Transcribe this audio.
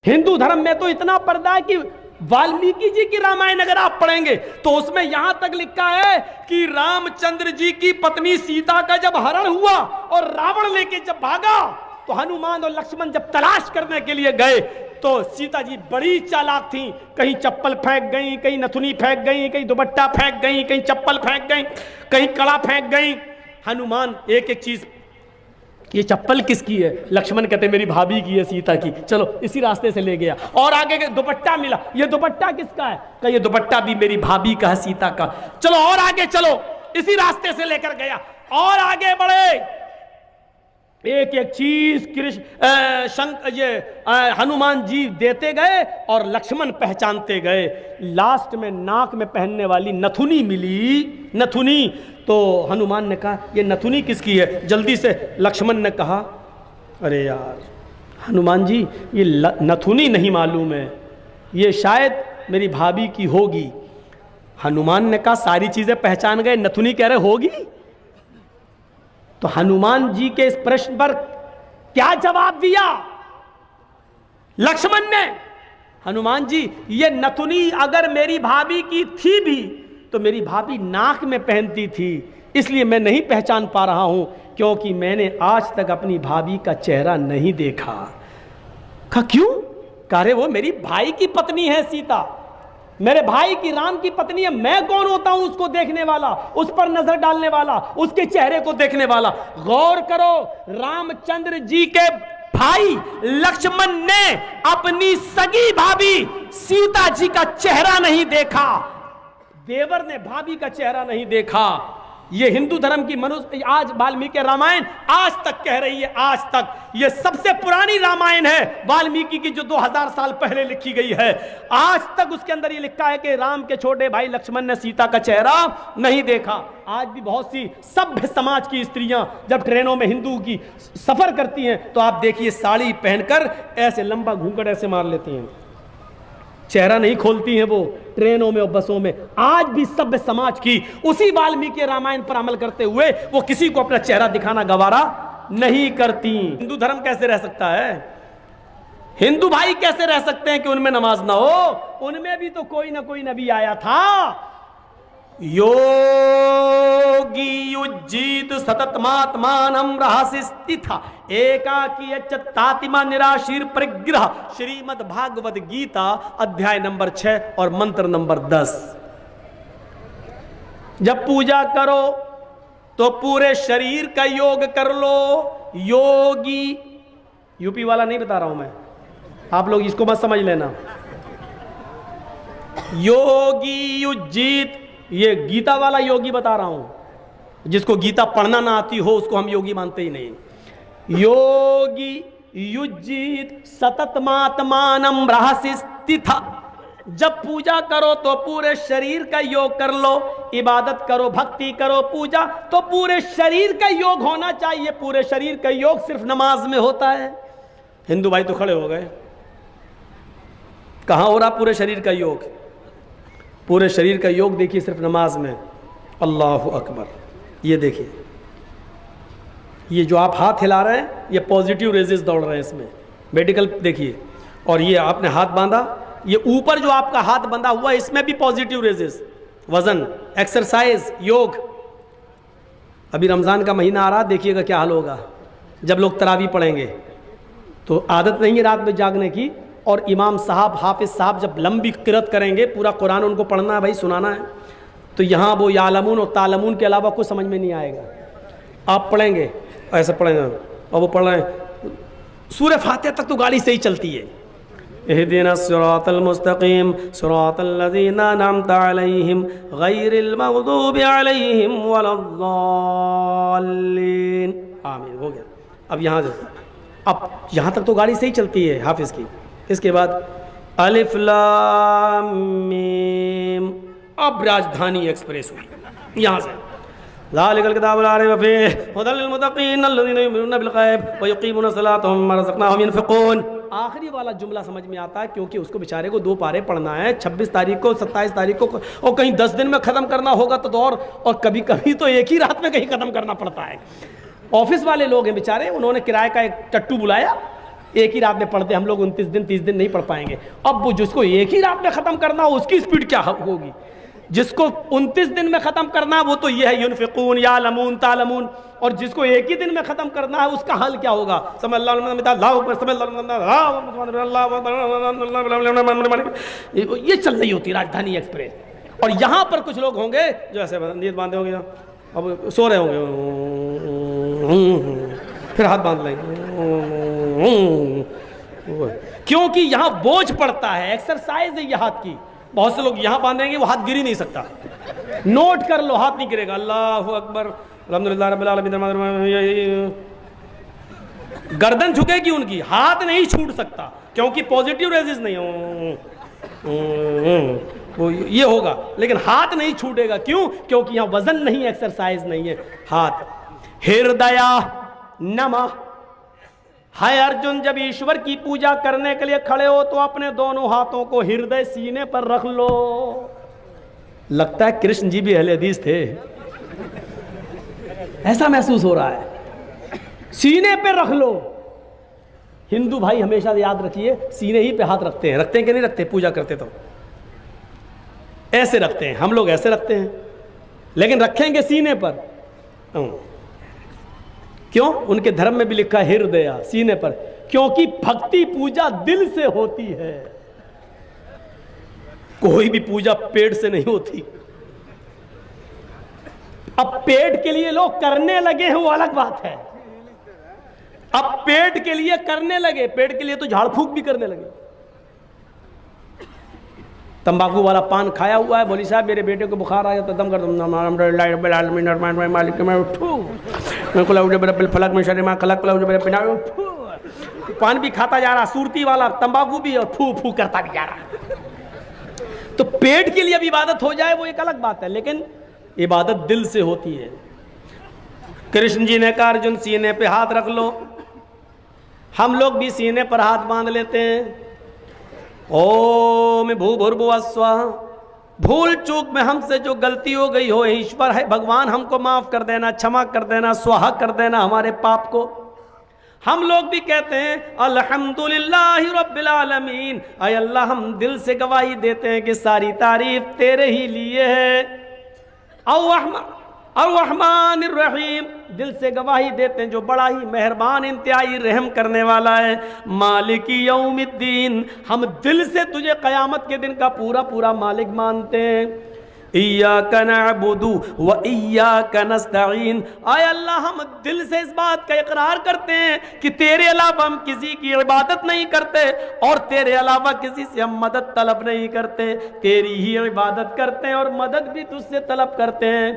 हिंदू धर्म में तो इतना पर्दा है कि वाल्मीकि जी की रामायण अगर आप पढ़ेंगे तो उसमें यहां तक लिखा है कि रामचंद्र जी की पत्नी सीता का जब हरण हुआ और रावण लेके जब भागा तो हनुमान और लक्ष्मण जब तलाश करने के लिए गए तो सीता जी बड़ी चालाक थी। कहीं चप्पल फेंक गई, कहीं नथुनी फेंक गई, कहीं दुपट्टा फेंक गई, कहीं चप्पल फेंक गई, कहीं कड़ा फेंक गई। हनुमान एक एक चीज, ये चप्पल किसकी है? लक्ष्मण कहते मेरी भाभी की है, सीता की। चलो इसी रास्ते से ले गया। और आगे के दुपट्टा मिला, ये दुपट्टा किसका है? कहा ये दुपट्टा भी मेरी भाभी का है, सीता का। चलो और आगे चलो, इसी रास्ते से लेकर गया। और आगे बढ़े, एक एक चीज हनुमान जी देते गए और लक्ष्मण पहचानते गए। लास्ट में नाक में पहनने वाली नथुनी मिली, नथुनी। तो हनुमान ने कहा ये नथुनी किसकी है? जल्दी से लक्ष्मण ने कहा अरे यार हनुमान जी ये नथुनी नहीं मालूम है, ये शायद मेरी भाभी की होगी। हनुमान ने कहा सारी चीजें पहचान गए, नथुनी कह रहे होगी। तो हनुमान जी के इस प्रश्न पर क्या जवाब दिया लक्ष्मण ने? हनुमान जी ये नथुनी अगर मेरी भाभी की थी भी तो मेरी भाभी नाक में पहनती थी, इसलिए मैं नहीं पहचान पा रहा हूं, क्योंकि मैंने आज तक अपनी भाभी का चेहरा नहीं देखा। कहा क्यों? कह रहे वो मेरी भाई की पत्नी है सीता, मेरे भाई की राम की पत्नी है। मैं कौन होता हूं उसको देखने वाला, उस पर नजर डालने वाला, उसके चेहरे को देखने वाला? गौर करो, रामचंद्र जी के भाई लक्ष्मण ने अपनी सगी भाभी सीता जी का चेहरा नहीं देखा, देवर ने भाभी का चेहरा नहीं देखा। ये हिंदू धर्म की मनुष्य आज वाल्मीकि रामायण आज तक कह रही है, आज तक ये सबसे पुरानी रामायण है वाल्मीकि की, जो 2000 साल पहले लिखी गई है। आज तक उसके अंदर ये लिखा है कि राम के छोटे भाई लक्ष्मण ने सीता का चेहरा नहीं देखा। आज भी बहुत सी सभ्य समाज की स्त्रियां जब ट्रेनों में हिंदू की सफर करती हैं तो आप देखिए साड़ी पहनकर ऐसे लंबा घूंघट ऐसे मार लेती हैं, चेहरा नहीं खोलती हैं वो ट्रेनों में और बसों में। आज भी सभ्य समाज की उसी वाल्मीकि रामायण पर अमल करते हुए वो किसी को अपना चेहरा दिखाना गवारा नहीं करती। हिंदू धर्म कैसे रह सकता है? हिंदू भाई कैसे रह सकते हैं कि उनमें नमाज ना हो? उनमें भी तो कोई ना कोई नबी आया था। योगी युज्जीत सततमात्मानं रहसि स्थिता एकाकी तातिमा निराशीर परिग्रह। श्रीमद् भागवत गीता अध्याय नंबर 6 और मंत्र नंबर 10। जब पूजा करो तो पूरे शरीर का योग कर लो। योगी, यूपी वाला नहीं बता रहा हूं मैं, आप लोग इसको मत समझ लेना। योगी युज्जीत, ये गीता वाला योगी बता रहा हूं। जिसको गीता पढ़ना ना आती हो उसको हम योगी मानते ही नहीं। योगी युज्जीत सततमात्मानं रहसि स्थिता। जब पूजा करो तो पूरे शरीर का योग कर लो, इबादत करो, भक्ति करो, पूजा तो पूरे शरीर का योग होना चाहिए। पूरे शरीर का योग सिर्फ नमाज में होता है। हिंदू भाई तो खड़े हो गए, कहां हो रहा पूरे शरीर का योग? पूरे शरीर का योग देखिए सिर्फ नमाज में। अल्लाह अकबर। ये देखिए, ये जो आप हाथ हिला रहे हैं ये पॉजिटिव रेजेस दौड़ रहे हैं इसमें, मेडिकल देखिए। और ये आपने हाथ बांधा, ये ऊपर जो आपका हाथ बंधा हुआ इसमें भी पॉजिटिव रेजेस। वजन, एक्सरसाइज, योग। अभी रमज़ान का महीना आ रहा, देखिएगा क्या हाल होगा जब लोग तरावी पढ़ेंगे। तो आदत नहीं है रात में जागने की, और इमाम साहब, हाफिज साहब जब लंबी किरत करेंगे, पूरा कुरान उनको पढ़ना है भाई, सुनाना है, तो यहाँ वो यालमून और तालमून के अलावा कुछ समझ में नहीं आएगा। आप पढ़ेंगे, ऐसे पढ़ेंगे, और वो पढ़ रहे हैं सूरह फातिहा तक तो गाड़ी से ही चलती है। इहदिना सिरातल मुस्तकीम सिरातल लज़ीना अनअमता अलैहिम गैरिल मग़दूबि अलैहिम वलद्दाल्लीन। आमीन, हो गया। अब यहाँ जो, अब यहाँ तक तो गाड़ी से ही चलती है हाफिज की। इसके बाद अलिफ लाम मीम। अब राजधानी एक्सप्रेस हुई यहाँ से। ज़ालिकल किताबु ला रैब फीहि हुदल लिल मुत्तक़ीन अल्लज़ीना युमिनूना बिल गैब व युक़ीमूना सलाता व मिम्मा रज़क़नाहुम यunfiqून। आखिरी वाला जुमला समझ में आता है क्योंकि उसको बेचारे को 2 पारे पढ़ना है, 26 तारीख को, 27 तारीख को, और कहीं 10 दिन में ख़त्म करना होगा तो और कभी कभी तो एक ही रात में कहीं ख़त्म करना पड़ता है। ऑफिस वाले लोग हैं बेचारे, उन्होंने किराए का एक टट्टू बुलाया एक ही रात में पढ़ते हम लोग 29 दिन 30 दिन नहीं पढ़ पाएंगे। अब वो जिसको एक ही रात में ख़त्म करना हो उसकी स्पीड क्या होगी, जिसको 29 दिन में ख़त्म करना है वो तो ये है युनफिकून यालमून तालमून, और जिसको एक ही दिन में ख़त्म करना है उसका हल क्या होगा। ये चल रही होती राजधानी एक्सप्रेस, और यहाँ पर कुछ लोग होंगे जो ऐसे नींद बांधे होंगे, अब सो रहे होंगे, फिर हाथ बांध लेंगे, क्योंकि यहाँ बोझ पड़ता है, एक्सरसाइज है ये हाथ की। बहुत से लोग यहाँ बांधेंगे वो हाथ गिर ही नहीं सकता, नोट कर लो हाथ नहीं गिरेगा। अल्लाहु अकबर अल्हम्दुलिल्लाह रब्बिल आलमीन, गर्दन झुकेगी उनकी, हाथ नहीं छूट सकता क्योंकि पॉजिटिव रेजिस नहीं वो ये होगा, लेकिन हाथ नहीं छूटेगा। क्यों? क्योंकि यहाँ वजन नहीं, एक्सरसाइज नहीं है हाथ। हृदया नमः। हाय अर्जुन, जब ईश्वर की पूजा करने के लिए खड़े हो तो अपने दोनों हाथों को हृदय सीने पर रख लो। लगता है कृष्ण जी भी अहले हदीस थे, ऐसा महसूस हो रहा है। सीने पे रख लो। हिंदू भाई हमेशा याद रखिए, सीने ही पे हाथ रखते हैं कि नहीं रखते? पूजा करते तो ऐसे रखते हैं, हम लोग ऐसे रखते हैं, लेकिन रखेंगे सीने पर। क्यों? उनके धर्म में भी लिखा है हृदय सीने पर, क्योंकि भक्ति पूजा दिल से होती है, कोई भी पूजा पेट से नहीं होती। अब पेट के लिए लोग करने लगे हैं वो अलग बात है। अब पेट के लिए करने लगे, पेट के लिए तो झाड़ फूक भी करने लगे। तंबाकू वाला पान खाया हुआ है, बोली साहब मेरे बेटे को बुखार आया तो दम कर पान भी खाता जा रहा, सूरती वाला तंबाकू भी, और फू फू करता भी जा रहा। तो पेट के लिए अब इबादत हो जाए वो एक अलग बात है, लेकिन इबादत दिल से होती है। कृष्ण जी ने कहा अर्जुन सीने पे हाथ रख लो। हम लोग भी सीने पर हाथ बांध लेते हैं। ओम भूर्भुवः स्वः। भूल चूक में हमसे जो गलती हो गई हो ईश्वर है भगवान हमको माफ कर देना, क्षमा कर देना, स्वाहा कर देना हमारे पाप को। हम लोग भी कहते हैं अल्हम्दुलिल्लाहि रब्बिल आलमीन। आय अल्लाह, हम दिल से गवाही देते हैं कि सारी तारीफ तेरे ही लिए है। अर्रहमानिर रहीम, दिल से गवाही देते हैं जो बड़ा ही मेहरबान इंतहाई रहम करने वाला है। मालिकी यौमिद्दीन, हम दिल से तुझे क़यामत के दिन का पूरा पूरा मालिक मानते हैं। इय्याका नअबुदु व इय्याका नस्तईन। आय अल्लाह, हम दिल से इस बात का इकरार करते हैं कि तेरे अलावा हम किसी की इबादत नहीं करते और तेरे अलावा किसी से हम मदद तलब नहीं करते, तेरी ही इबादत करते हैं और मदद भी तुझसे तलब करते हैं।